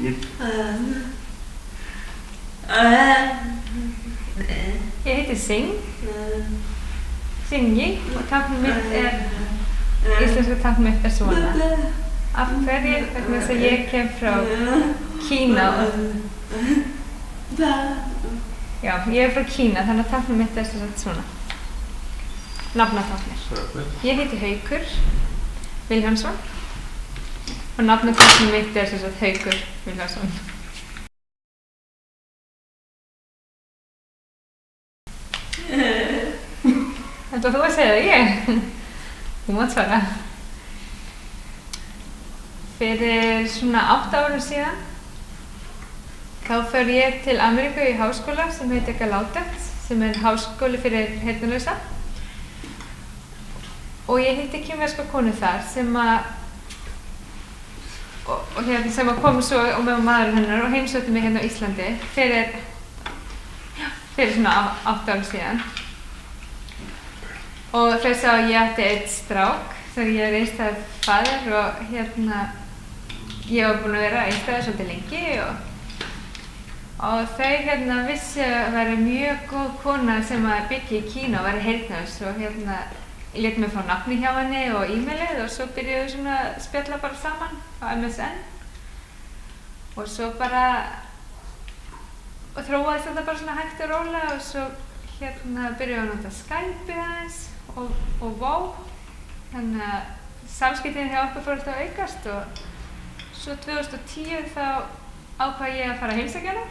Ég heiti Singi og táknið mitt íslenska táknið mitt svona. Af hverju? Vegna þess að ég kem frá Kína og já, ég frá Kína, þannig að táknið mitt svona. Nafnatáknir. Ég heiti Haukur Vilhjálmsson og nafnatáknið mitt Haukur Vilhjálmsson. Þetta var þú að segja það, ég? Þú mátt svara. Fyrir svona 8 árum síðan þá fór ég til Ameríku í háskóla sem heitir Gallaudet, sem háskóli fyrir heyrnarlausa. Og ég hitti kínverska konu þar sem kom svo og með maðurinn hennar og heimsótti mig hérna á Íslandi fyrir svona 8 árum síðan. Og þau sá að ég átti einn strák þegar ég er einstæður faðir og ég var búin að vera einstæður svolítið lengi og þau vissi að vera mjög góð kona sem að byggja í Kína og væri heyrnarlaus og lét mig fá nafni hjá henni og e-mailið og svo byrjuðu svona að spjalla bara saman á MSN og svo bara og þróaðist þetta bara svona hægt og rólega og svo byrjuðu að nota Skype aðeins og Wow, þannig að samskiptin hjá okkur fór alltaf að aukast og svo 2010 þá ákvað ég að fara að heimsækja hana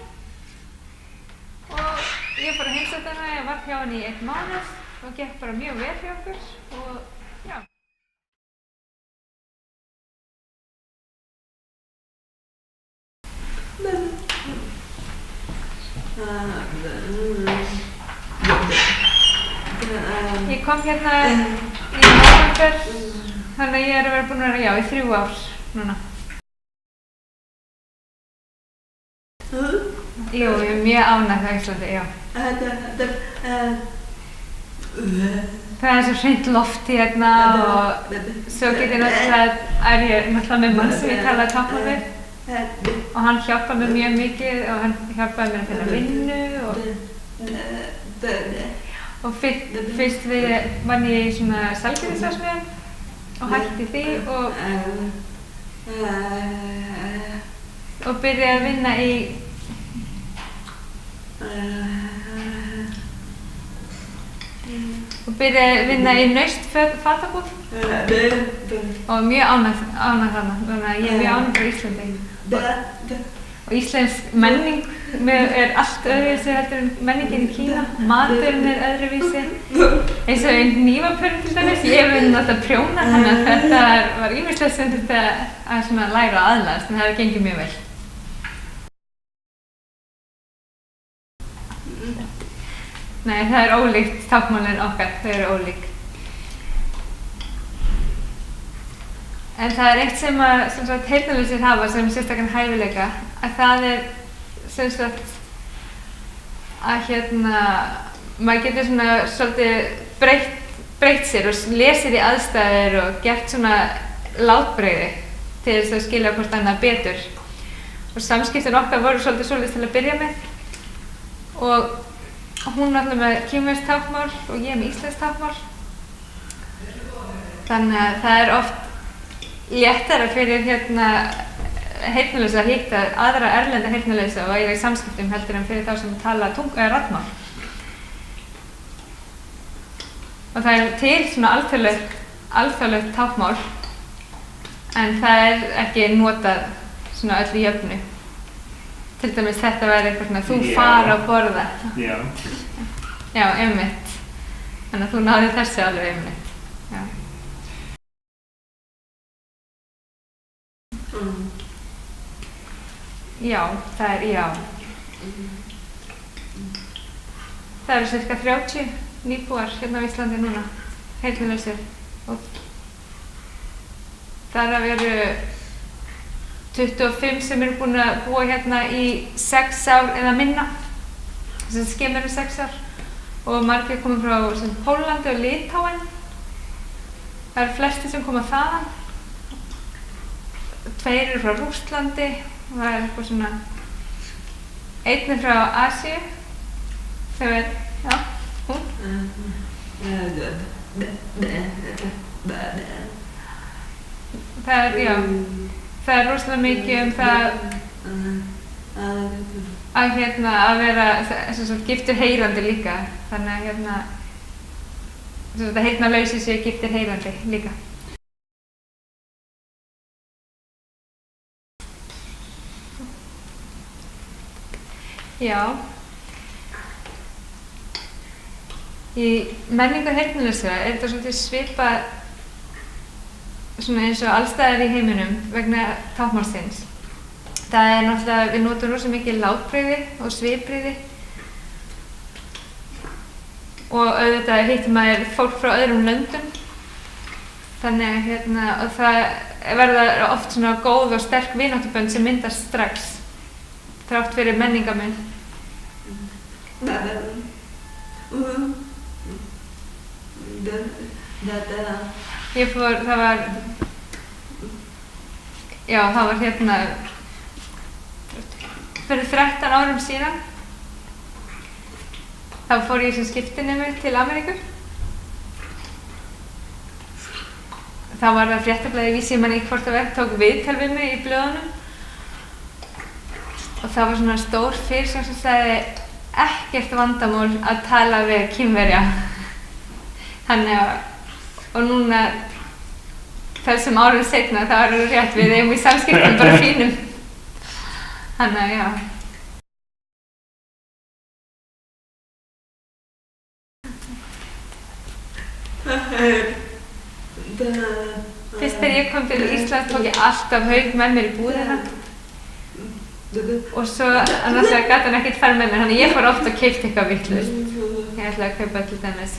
og ég fór að heimsækja hana, ég var hjá henni í 1 mánuð og gekk bara mjög vel hjá okkur og já. Ég kom hérna í nóvember, þannig að ég er að vera búin að vera í 3 ár núna. Jú, ég er mjög ánægð á Íslandi, já. Það er svo hreint loft hérna og svo get ég náttúrulega með mann sem ég talaði táknmál við og hann hjálpaði mér mjög mikið og hann hjálpaði mér að finna vinnu og fyrst vann ég í svona sælgætisverksmiðjum og hætti því og byrjaði að vinna í naustfatabúð og mjög ánægð þarna, þannig að ég er mjög ánægð frá Íslandi. Og íslensk menning er allt öðruvísi heldur en menningin í Kína, maturinn er öðruvísi. Eins og einn hnífapörum til dæmis, ég hef alltaf prjóna, þannig að þetta var ýmislegt sem þetta að læra að aðlagast, en það hefur gengið mjög vel. Nei, það er ólíkt táknmálin okkar, þau eru ólík. En það er eitt sem heyrnarlausir hafa sem sérstakann hæfileika, að það er sem sagt að maður getur svona svolítið breytt sér og lesið í aðstæður og gert svona látbrigði til þess að skilja hvort annað betur. Og samskiptin okkar voru svolítið svoleiðis til að byrja með og hún er alltaf með kínverskt táknmál og ég með íslenskt táknmál. Þannig að það er oft léttara fyrir heyrnarlausa að hitta aðra erlenda heyrnarlausa og eiga í samskiptum heldur en fyrir þá sem tala raddmál. Og það er til svona alþjóðlegt táknmál en það er ekki notað svona öllu jöfnu. Til dæmis þetta væri eitthvað svona þú fara að borða. Já. Já, einmitt. Þannig að þú náðir þessu alveg einmitt. Já. Já, það er já. Það eru cirka 30 nýbúar hérna á Íslandi núna, heyrnarlausir. Og þar eru 25 sem eru búin að búa hérna í 6 ár eða minna, sem skemmir 6 ár og margir komið frá Pólandi og Litáen. Það eru flestir sem koma þaðan. 2 eru frá Rússlandi Það var eitthvað svona einnig frá Asíu sem já, hún. Já, það rosalega mikið það að vera giftur heyrandi líka. Þannig að heyrnarlausir séu giftir heyrandi líka. Já. Í menningu heyrnarlausra þetta svolítið svipað svona eins og allstaðar í heiminum vegna táknmálsins. Það náttúrulega, við notum rosa mikið látbrigði og svipbrigði og auðvitað hittir maður fólk frá öðrum löndum. Þannig og það verða oft svona góð og sterk vináttubönd sem myndast strax þrátt fyrir menningarmun. Það var fyrir 13 árum síðan þá fór ég sem skiptinemi til Ameríku. Þá var það fréttablaðið Vísi, ég man ekki hvort það var, tók viðtal við mig í blöðunum og það var svona stór fyrirsögn sem sagði ekkert vandamál að tala við Kínverja. Og núna þessum árum seinna þá er það rétt við eigum í samskiptum bara fínum. Þannig já. Fyrst þegar ég kom til Íslands tók ég alltaf Hauk með mér í búðina. Og svo annars gat hann ekkert fara með mér, þannig ég fór oft og keypti eitthvað vitlaust. Ég ætlaði að kaupa til dæmis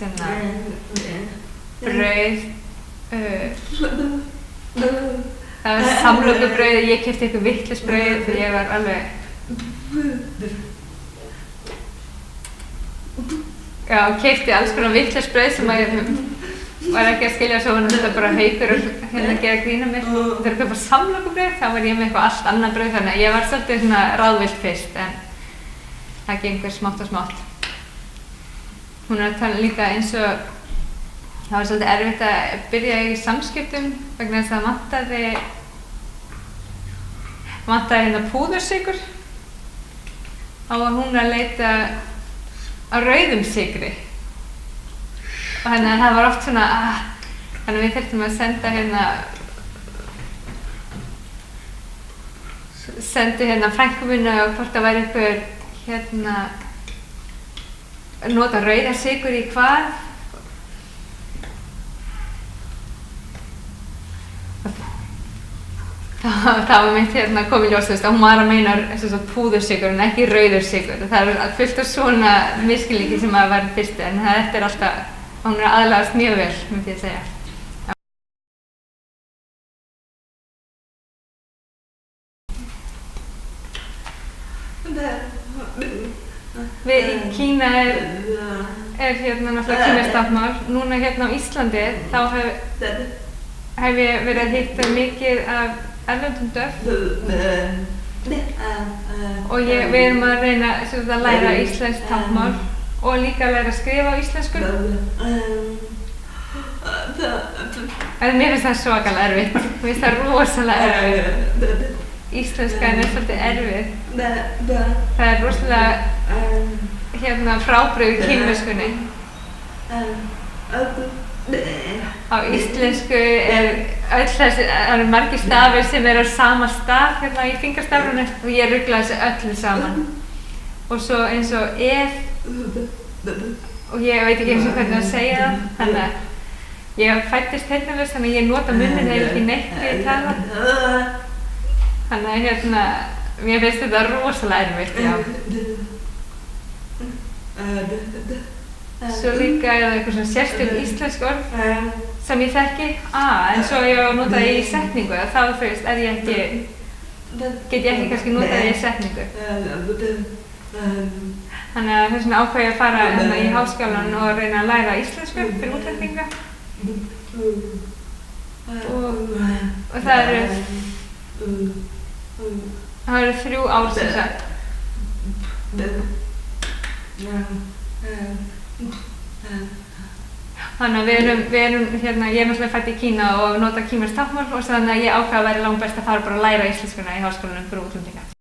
brauð. Það var samlokubrauð, ég keypti eitthvað vitlaust brauð þegar ég var alveg keypti alls konar vitlaust brauð sem maður var ekki að skilja svo þetta bara Haukur og gera grín mér. Þegar ég kaupa samlokubrauð þá var ég með eitthvað allt annað brauð þannig að ég var svolítið svona ráðvillt fyrst en það gengur smátt og smátt. Hún að tala líka eins og það var svolítið erfitt að byrja í samskiptum vegna þess að það vantaði púðursykur og hún að leita á rauðum sykri. Og það var oft svona, þannig að við þurftum að senda frænku minni og hvort það væri einhver nota rauðan sykur í hvað. Það var mitt komið ljós, að hún var að meina púðursykur en ekki rauður sykur. Það er fullt af svona misskilningi sem að var fyrstu en þetta er alltaf hún aðlagast mjög vel, myndi ég segja. Við í Kína er náttúrulega kínverskt táknmál. Núna á Íslandi þá hef ég verið að hitta mikið af erlendum döff og við erum að reyna að læra íslenskt táknmál og líka að læra að skrifa á íslensku. Mér finnst það svakalega erfitt. Mér finnst það rosalega erfitt. Íslenskan er svolítið erfið. Það er rosalega frábrugðið kínverskunni. Á íslensku eru margir stafir sem eru á sama stað í fingrastafrunni og ég rugla þessu öllu saman. Og svo eins og og ég veit ekki eins og hvernig að segja það. Þannig að ég fæddist heyrnarlaus þannig að ég nota munnin eða ekki neitt þegar ég tala. Þannig að mér finnst þetta rosalega erfitt, já. Svo líka er það eitthvað svona sérstök íslensk orð sem ég þekki, en svo ég á að nota það í setningu, þá get ég ekki kannski nota það í setningu. Þannig að þess vegna ákvað ég að fara í háskólann og reyna að læra íslensku fyrir útlendinga. Og það eru Það eru 3 ár sem sagt. Þannig að við erum hérna, ég er náttúrulega fædd í Kína og nota kínverskt táknmál og þannig að ég ákvað að væri langbest að fara bara að læra íslenskuna í háskólanum fyrir útlendinga.